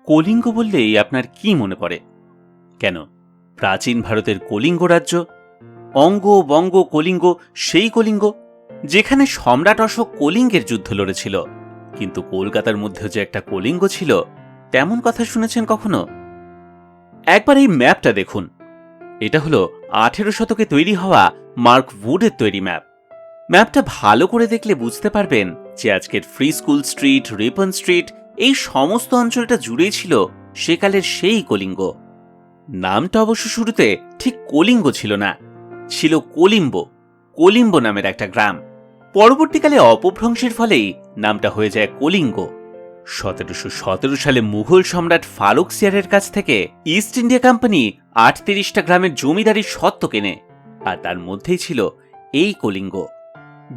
কলিঙ্গ বললেই আপনার কি মনে পড়ে? কেন, প্রাচীন ভারতের কলিঙ্গ রাজ্য, অঙ্গ বঙ্গ কলিঙ্গ, সেই কলিঙ্গ যেখানে সম্রাট অশোক কলিঙ্গের যুদ্ধ লড়েছিল। কিন্তু কলকাতার মধ্যে যে একটা কলিঙ্গ ছিল, তেমন কথা শুনেছেন কখনো? একবার এই ম্যাপটা দেখুন। এটা হলো 18 শতকে তৈরি হওয়া মার্ক উডের তৈরি ম্যাপ। ম্যাপটা ভালো করে দেখলে বুঝতে পারবেন যে আজকের free school street, Ripon street, এই সমস্ত অঞ্চলটা জুড়েই ছিল সেকালের সেই কলিঙ্গ। নামটা অবশ্য শুরুতে ঠিক কলিঙ্গ ছিল না, ছিল কলিম্ব। কলিম্ব নামের একটা গ্রাম। পরবর্তীকালে অপভ্রংশের ফলেই নামটা হয়ে যায় কলিঙ্গ। 1717 সালে মুঘল সম্রাট ফারুকসিয়ারের কাছ থেকে ইস্ট ইন্ডিয়া কোম্পানি 38টা গ্রামের জমিদারির স্বত্ব কেনে, আর তার মধ্যেই ছিল এই কলিঙ্গ।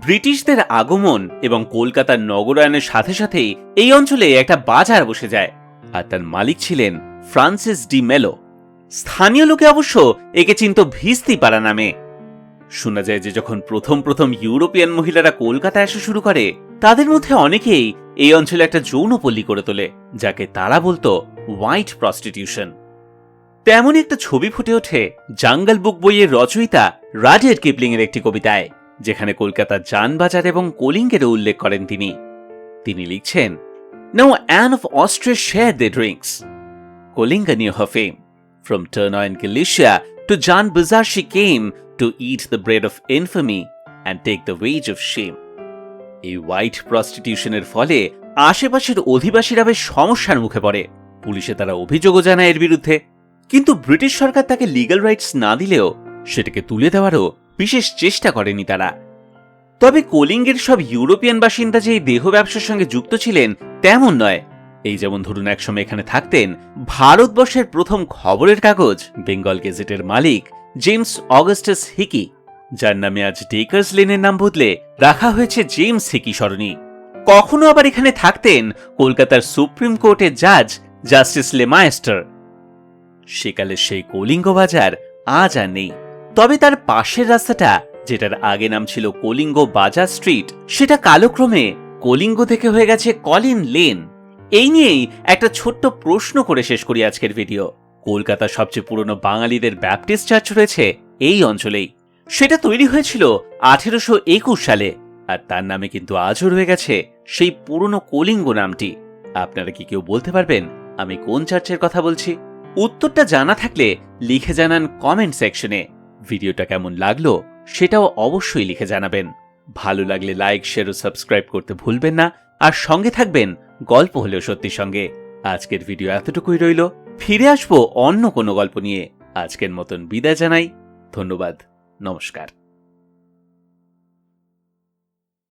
ব্রিটিশদের আগমন এবং কলকাতার নগরায়নের সাথে সাথেই এই অঞ্চলে একটা বাজার বসে যায়, আর তার মালিক ছিলেন ফ্রান্সিস ডি মেলো। স্থানীয় লোকে অবশ্য একে চিনত ভিস্তিপাড়া নামে। শোনা যায় যে যখন প্রথম ইউরোপিয়ান মহিলারা কলকাতায় আসা শুরু করে, তাদের মধ্যে অনেকেই এই অঞ্চলে একটা যৌনপল্লী করে তোলে, যাকে তারা বলতো হোয়াইট প্রস্টিটিউশন। তেমনই একটা ছবি ফুটে ওঠে জাঙ্গল বুক বইয়ের রচয়িতা রাডিয়ার্ড কিপলিং এর একটি কবিতায়, যেখানে কলকাতার যানবাজার এবং কলিঙ্গেরও উল্লেখ করেন তিনি লিখছেন, Now Anne of Austria shared their drinks. Kalinga knew her fame. From Ternary in Galicia to Jan Bazar she came to eat the bread of infamy and take the wage of shame. এই white প্রস্টিটিউশনের ফলে আশেপাশের অধিবাসীরা বেশ সমস্যার মুখে পড়ে। পুলিশে তারা অভিযোগও জানায় এর বিরুদ্ধে, কিন্তু ব্রিটিশ সরকার তাকে লিগ্যাল রাইটস না দিলেও সেটাকে তুলে দেওয়ারও বিশেষ চেষ্টা করেনি তারা। তবে কলিঙ্গের সব ইউরোপিয়ান বাসিন্দা যে এই দেহ ব্যবসার সঙ্গে যুক্ত ছিলেন তেমন নয়। এই যেমন ধরুন, একসময় এখানে থাকতেন ভারতবর্ষের প্রথম খবরের কাগজ বেঙ্গল গেজেটের মালিক জেমস অগাস্টাস হিকি, যার নামে আজ ডেকার্স লেনের নাম বদলে রাখা হয়েছে জেমস হিকি সরণি। কখনো আবার এখানে থাকতেন কলকাতার সুপ্রিম কোর্টের জাজ জাস্টিস লেমায়েস্টার। সেকালের সেই কলিঙ্গ বাজার আজ আর নেই, তবে তার পাশের রাস্তাটা, যেটার আগে নাম ছিল কলিঙ্গ বাজার স্ট্রিট, সেটা কালক্রমে কলিঙ্গ থেকে হয়ে গেছে কলিন লেন। এই নিয়েই একটা ছোট্ট প্রশ্ন করে শেষ করি আজকের ভিডিও। কলকাতার সবচেয়ে পুরনো বাঙালিদের ব্যাপটিস্ট চার্চ রয়েছে এই অঞ্চলেই। সেটা তৈরি হয়েছিল 1821 সালে, আর তার নামে কিন্তু আজও রয়ে গেছে সেই পুরনো কলিঙ্গ নামটি। আপনারা কি কেউ বলতে পারবেন আমি কোন চার্চের কথা বলছি? উত্তরটা জানা থাকলে লিখে জানান কমেন্ট সেকশনে। ভিডিওটা কেমন লাগলো সেটাও অবশ্যই লিখে জানাবেন। ভালো লাগলে লাইক, শেয়ার ও সাবস্ক্রাইব করতে ভুলবেন না, আর সঙ্গে থাকবেন গল্প হলেও সত্যি সঙ্গে। আজকের ভিডিও এতটুকুই রইল, ফিরে আসবো অন্য কোনো গল্প নিয়ে। আজকের মতন বিদায় জানাই, ধন্যবাদ, নমস্কার।